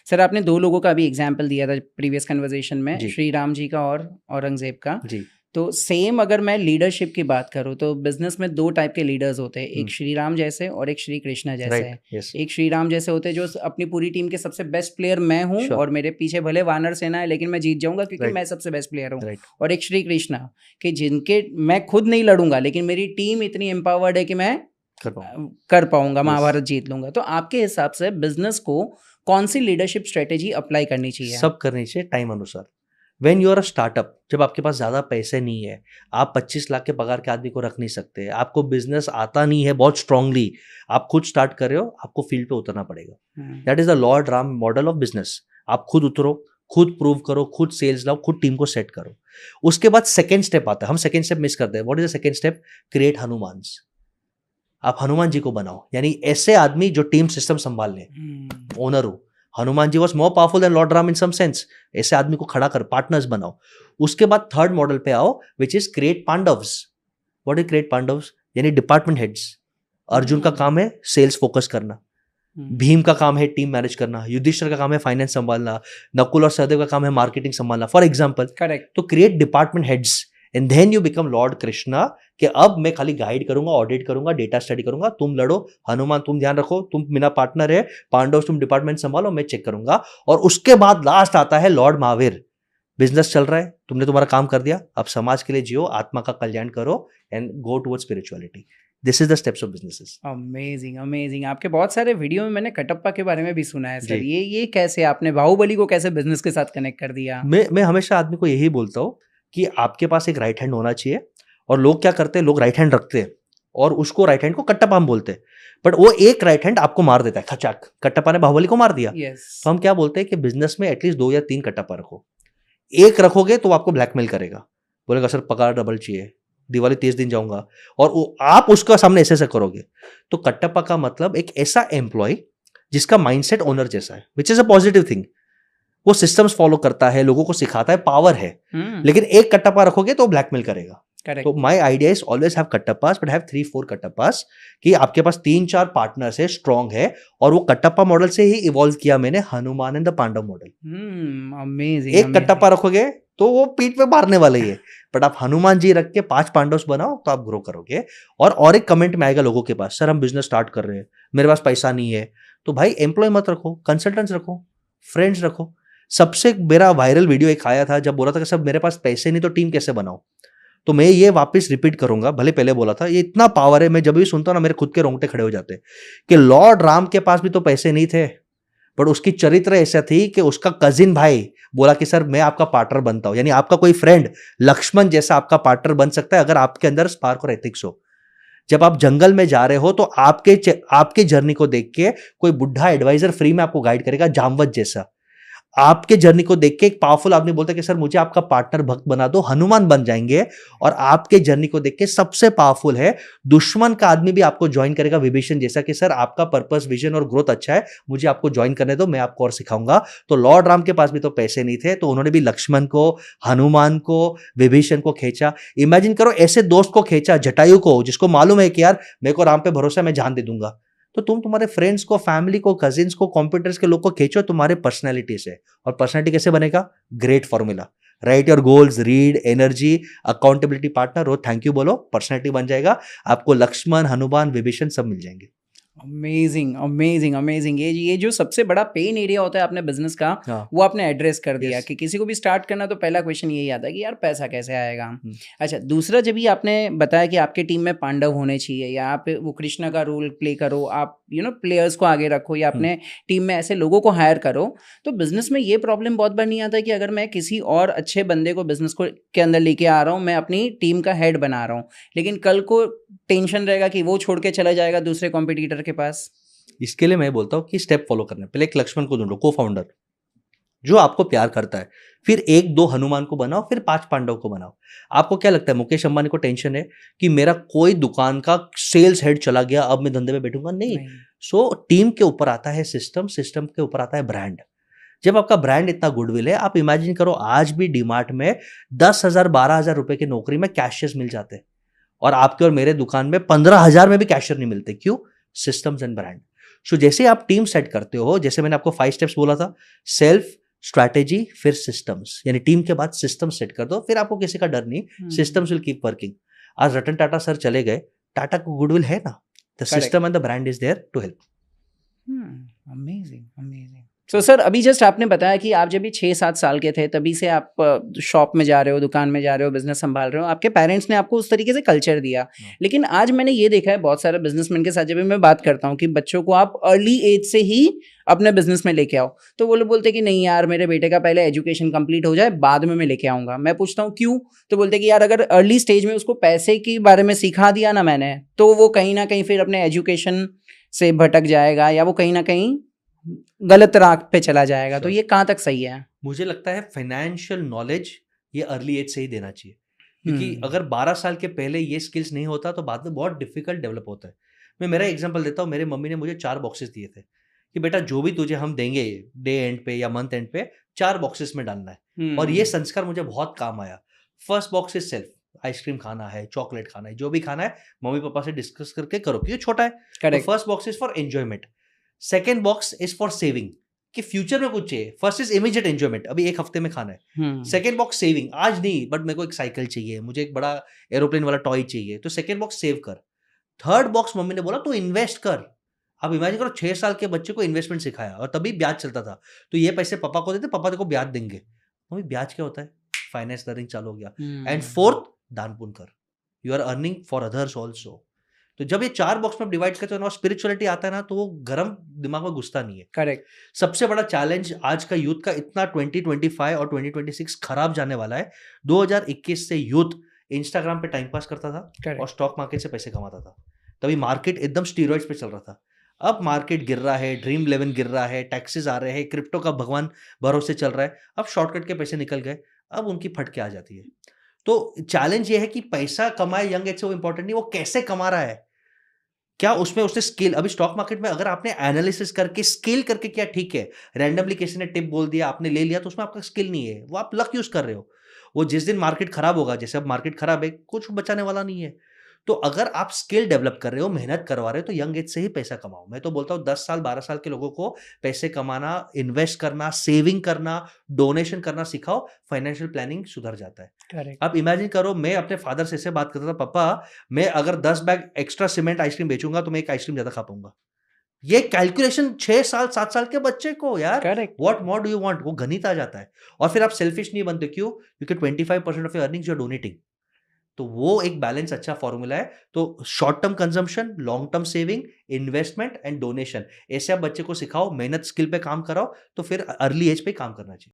Sir आपने 2 लोगों का अभी एग्जाम्पल दिया था प्रीवियस कन्वर्सेशन में, जी श्री राम जी का और औरंगज़ेब का। जी। तो सेम अगर मैं लीडरशिप की बात करूँ तो बिज़नेस में 2 टाइप के लीडर्स होते हैं, एक श्री राम जैसे और एक श्री कृष्णा जैसे राइट, हैं। यस, एक श्री राम जैसे होते हैं जो अपनी पूरी टीम के सबसे बेस्ट प्लेयर मैं हूँ श्योर, और मेरे पीछे भले वानर सेना है लेकिन मैं जीत जाऊँगा क्योंकि राइट, मैं सबसे बेस्ट प्लेयर हूँ। राइट, और एक श्री कृष्णा कि जिनके मैं खुद नहीं लड़ूँगा लेकिन मेरी टीम इतनी एम्पावर्ड है कि मैं कर पाऊँ, कर पाऊँगा, यस। महाभारत जीत लूँगा। तो आपके हिसाब से बिज़नेस को कौन-सी लीडरशिप स्ट्रैटेजी अप्लाई करनी चाहिए? सब करनी चाहिए टाइम अनुसार। When you are a startup, जब आपके पास ज़्यादा पैसे नहीं है, आप 25 लाख के पगार के आदमी को रख नहीं सकते, आपको बिज़नेस आता नहीं है बहुत स्ट्रांगली, आप खुद स्टार्ट कर रहे हो, आपको फील्ड पे उतरना पड़ेगा। Hmm, that is the Lord Ram model of business. आप खुद उतरो, खुद प्रूव करो, खुद सेल्स लाओ, खुद टीम को सेट करो। उसके बाद सेकंड स्टेप आता है, हम सेकंड स्टेप मिस करते हैं। What is the second step? Create Hanumans. आप हनुमान जी को बनाओ, यानी ऐसे आदमी जो टीम सिस्टम संभाल लें, हुँ, ओनर हो। Hanuman ji was more powerful than Lord Ram in some sense. ऐसे आदमी को खड़ा कर पार्टनर्स बनाओ। उसके बाद थर्ड मॉडल पे आओ, which is create Pandavas. What is create Pandavas? यानी डिपार्टमेंट हेड्स। अर्जुन का हुँ, काम है सेल्स फोकस करना, हुँ, भीम का काम है टीम मैनेज करना, युधिष्ठिर का काम है फाइनेंस संभालना, नकुल और सहदेव का काम है मार्केटिंग संभालना, फॉर एग्जाम्पल। करेक्ट। तो create department heads and then you become lord Krishna कि अब मैं खाली गाइड करूंगा, ऑडिट करूंगा, डेटा स्टडी करूंगा, तुम लड़ो, हनुमान तुम ध्यान रखो, तुम मेरा पार्टनर है, पांडव तुम डिपार्टमेंट संभालो, मैं चेक करूंगा। और उसके बाद लास्ट आता है लॉर्ड महावीर। बिजनेस चल रहा है, तुमने तुम्हारा काम कर दिया, अब समाज के लिए जियो, आत्मा का कल्याण करो and go towards spirituality. This is the steps of businesses. Amazing, amazing. आपके बहुत सारे वीडियो में मैंने कटप्पा के बारे में भी सुना है जी, सर। ये कैसे आपने बाहुबली को कैसे बिज़नेस के साथ कनेक्ट कर दिया? मैं हमेशा आदमी को यही बोलता हूँ कि आपके पास एक राइट हैंड होना चाहिए। और लोग क्या करते हैं, लोग राइट हैंड रखते हैं और उसको राइट हैंड को कट्टापाम बोलते हैं। बट वो एक राइट हैंड आपको मार देता है, खचाक। कट्टापा ने बाहुबली को मार दिया। यस, तो हम क्या बोलते हैं कि बिजनेस में एटलीस्ट 2 या 3 कट्टापा रखो। एक रखोगे तो वो आपको ब्लैकमेल करेगा, बोलेगा सर पगार डबल चाहिए, दिवाली 30 दिन जाऊंगा, और आप उसका सामने ऐसे ऐसे करोगे। तो कट्टापा का मतलब एक ऐसा एम्प्लॉय जिसका माइंडसेट ओनर जैसा है, which is a positive thing. वो सिस्टम्स फॉलो करता है, लोगों को सिखाता है, पावर है। लेकिन एक कट्टापा रखोगे तो ब्लैकमेल करेगा। तो correct. My idea is always have Kattappas, but have 3-4 Kattappas, कि आपके पास 3-4 पार्टनर्स है, स्ट्रांग है। और वो कट्टापा मॉडल से ही इवॉल्व किया मैंने Hanuman and the Pandava model. Amazing, एक अमेजिंग। कट्टापा रखोगे तो वो पीठ पे मारने वाले ही है। बट आप हनुमान जी रख के 5 पांडव्स बनाओ तो आप ग्रो करोगे। और एक कमेंट में आएगा लोगों के पास, सर हम बिजनेस स्टार्ट कर रहे हैं, मेरे पास पैसा नहीं है। तो भाई एम्प्लॉय मत रखो, कंसल्टेंट्स रखो, फ्रेंड्स रखो। सबसे मेरा वायरल वीडियो एक आया था जब बोला था कि सब मेरे पास पैसे नहीं तो टीम कैसे बनाओ। तो मैं ये वापस रिपीट करूंगा, भले पहले बोला था, ये इतना पावर है, मैं जब भी सुनता हूं ना मेरे खुद के रोंगटे खड़े हो जाते हैं कि लॉर्ड राम के पास भी तो पैसे नहीं थे, बट उसकी चरित्र ऐसा थी कि उसका कजिन भाई बोला कि सर मैं आपका पार्टनर बनता हूं। यानी आपका कोई फ्रेंड लक्ष्मण जैसा आपका पार्टनर बन सकता है अगर आपके अंदर स्पार्क और एथिक्स हो। जब आप जंगल में जा रहे हो तो आपके जर्नी को देख के कोई बुढ़ा एडवाइजर फ्री में आपको गाइड करेगा, जामवत जैसा। आपके जर्नी को देख के एक पावरफुल आदमी बोलता है कि सर मुझे आपका पार्टनर भक्त बना दो, हनुमान बन जाएंगे। और आपके जर्नी को देख के सबसे पावरफुल है दुश्मन का आदमी भी आपको ज्वाइन करेगा, विभीषण जैसा, कि सर आपका पर्पस, विजन और ग्रोथ अच्छा है, मुझे आपको ज्वाइन करने दो, मैं आपको और सिखाऊंगा। तो लॉर्ड राम के पास भी तो पैसे नहीं थे, तो उन्होंने भी लक्ष्मण को, हनुमान को, विभीषण को खींचा। इमेजिन करो ऐसे दोस्त को खींचा, जटायु को, जिसको मालूम है कि यार मेरे को राम पे भरोसा है, मैं जान दे दूंगा। तो तुम तुम्हारे फ्रेंड्स को, फैमिली को, कजिन्स को, कंप्यूटर्स के लोग को खींचो तुम्हारे पर्सनैलिटी से। और पर्सनैलिटी कैसे बनेगा? Great formula, write your goals, read, energy, accountability partner, रोज थैंक यू बोलो, पर्सनैलिटी बन जाएगा। आपको लक्ष्मण, हनुमान, विभीषण सब मिल जाएंगे। Amazing, amazing, amazing. ये जो सबसे बड़ा पेन एरिया होता है अपने बिजनेस का, हाँ, वो आपने एड्रेस कर दिया यस, कि किसी को भी स्टार्ट करना तो पहला क्वेश्चन यही आता है कि यार पैसा कैसे आएगा। हम्म, अच्छा, दूसरा जब ये आपने बताया कि आपके टीम में पांडव होने चाहिए या आप वो कृष्णा का रोल प्ले करो, आप प्लेयर्स को आगे रखो या अपने टीम में ऐसे लोगों को हायर करो, तो बिजनेस में ये प्रॉब्लम बहुत बार नहीं आता है कि अगर मैं किसी और अच्छे बंदे को बिजनेस को के अंदर लेके आ रहा हूँ, मैं अपनी टीम का हेड बना रहा हूँ, लेकिन कल को टेंशन रहेगा कि वो छोड़ के चला जाएगा दूसरे कॉम्पिटिटर के पास। इसके लिए मैं बोलता हूँ कि स्टेप फॉलो करने, पहले एक लक्ष्मण को ढूंढो, को फाउंडर जो आपको प्यार करता है, फिर 1-2 हनुमान को बनाओ, फिर 5 पांडव को बनाओ। आपको क्या लगता है मुकेश अंबानी को टेंशन है कि मेरा कोई दुकान का सेल्स हेड चला गया, अब मैं धंधे में बैठूंगा? नहीं। सो टीम के ऊपर आता है सिस्टम, सिस्टम के ऊपर आता है ब्रांड। जब आपका ब्रांड इतना गुडविल है, आप इमेजिन करो आज भी डीमार्ट में 10,000 12,000 रुपए की नौकरी में कैशियर्स मिल जाते हैं, और आपके और मेरे दुकान में 15,000 में भी कैशियर नहीं मिलते। क्यों? Systems and brand. सो जैसे आप टीम सेट करते हो, जैसे मैंने आपको 5 स्टेप्स बोला था, सेल्फ, स्ट्रैटेजी, फिर सिस्टम्स, यानी टीम के बाद सिस्टम सेट कर दो, फिर आपको किसी का डर नहीं, सिस्टम्स विल कीप वर्किंग। आज रतन टाटा सर चले गए, टाटा को गुडविल है ना, the system and the brand is there to help. Amazing amazing. So sir, अभी जस्ट आपने बताया कि आप जब भी 6-7 साल के थे तभी से आप शॉप में जा रहे हो, दुकान में जा रहे हो, बिजनेस संभाल रहे हो, आपके पेरेंट्स ने आपको उस तरीके से कल्चर दिया। लेकिन आज मैंने ये देखा है बहुत सारे बिजनेसमैन के साथ जब भी मैं बात करता हूँ कि बच्चों को आप अर्ली एज से ही अपने बिजनेस में लेके आओ, तो वो लोग बोलते हैं कि नहीं यार, मेरे बेटे का पहले एजुकेशन कंप्लीट हो जाए, बाद में मैं लेके आऊंगा। मैं पूछता हूँ क्यों, तो बोलते हैं कि यार अगर अर्ली स्टेज में उसको पैसे के बारे में सिखा दिया ना मैंने, तो वो कहीं ना कहीं फिर अपने एजुकेशन से भटक जाएगा या वो कहीं ना कहीं गलत राह पे चला जाएगा। तो ये कहाँ तक सही है? मुझे लगता है फाइनेंशियल नॉलेज ये अर्ली एज से ही देना चाहिए, क्योंकि अगर 12 साल के पहले ये स्किल्स नहीं होता तो बाद में बहुत डिफिकल्ट डेवलप होता है। मैं मेरा एग्जांपल देता हूँ, मेरे मम्मी ने मुझे 4 बॉक्सेस दिए थे कि बेटा जो भी तुझे हम देंगे डे एंड पे या मंथ एंड पे 4 बॉक्सेस में डालना है, और ये संस्कार मुझे बहुत काम आया। First box is self, ice cream खाना है, चॉकलेट खाना है, जो भी खाना है मम्मी पापा से डिस्कस करके करो, क्योंकि छोटा है। तो first box is for enjoyment, second box is for saving कि फ्यूचर में कुछ चाहिए। फर्स्ट इज इमीडिएट एंजॉयमेंट, अभी एक हफ्ते में खाना है। सेकेंड बॉक्स सेविंग, आज नहीं बट मेरे को एक साइकिल चाहिए, मुझे एक बड़ा एरोप्लेन वाला टॉय चाहिए, तो सेकेंड बॉक्स सेव कर। थर्ड बॉक्स मम्मी ने बोला तू इन्वेस्ट कर। अब इमेजिन करो 6 साल के बच्चे को इन्वेस्टमेंट सिखाया, और तभी ब्याज चलता था, तो ये पैसे पापा को देते, पापा देखो ब्याज देंगे। मम्मी ब्याज क्या होता है, फाइनेंस लर्निंग चालू हो गया। एंड फोर्थ, दान पुण्य कर, you are earning for others also. तो जब ये 4 बॉक्स में डिवाइड करते हो ना, स्पिरिचुअलिटी आता है ना, तो वो गरम दिमाग में घुसता नहीं है। करेक्ट। सबसे बड़ा चैलेंज आज का यूथ का, इतना 2025 और 2026 खराब जाने वाला है। 2021 से यूथ इंस्टाग्राम पे टाइम पास करता था और स्टॉक मार्केट से पैसे कमाता था, तभी मार्केट एकदम स्टीरॉइड्स पे चल रहा था। अब मार्केट गिर रहा है, ड्रीम 11 गिर रहा है, टैक्सेस आ रहे हैं, क्रिप्टो का भगवान भरोसे चल रहा है, अब शॉर्टकट के पैसे निकल गए, अब उनकी फटके आ जाती है। तो चैलेंज ये है कि पैसा कमाए यंग एज से, वो इंपॉर्टेंट नहीं, वो कैसे कमा रहा है, क्या उसमें उसने स्किल। अभी स्टॉक मार्केट में अगर आपने एनालिसिस करके स्केल करके किया, ठीक है, रैंडमली किसी ने टिप बोल दिया, आपने ले लिया, तो उसमें आपका स्किल नहीं है, वो आप लक यूज कर रहे हो। वो जिस दिन मार्केट खराब होगा, जैसे अब मार्केट खराब है, कुछ बचाने वाला नहीं है। तो अगर आप स्किल डेवलप कर रहे हो, मेहनत करवा रहे हो, तो यंग एज से ही पैसा कमाओ। मैं तो बोलता हूँ 10 साल 12 साल के लोगों को पैसे कमाना, इन्वेस्ट करना, सेविंग करना, डोनेशन करना सिखाओ, फाइनेंशियल प्लानिंग सुधर जाता है। करेक्ट। आप इमेजिन करो, मैं अपने फादर से ऐसे बात करता था, पापा मैं अगर 10 बैग एक्स्ट्रा सीमेंट आइसक्रीम बेचूंगा तो मैं एक आइसक्रीम ज्यादा खा पाऊंगा। ये कैलकुलेशन 6 साल 7 साल के बच्चे को, यार what more do you want, वो गणित आ जाता है। और फिर आप सेल्फिश नहीं बनते, क्यों? क्योंकि 25% of your earnings you are donating. तो वो एक बैलेंस अच्छा फॉर्मूला है। तो short term consumption, long term saving, investment and donation, ऐसे आप बच्चे को सिखाओ, मेहनत स्किल पे काम कराओ, तो फिर अर्ली एज पे काम करना चाहिए।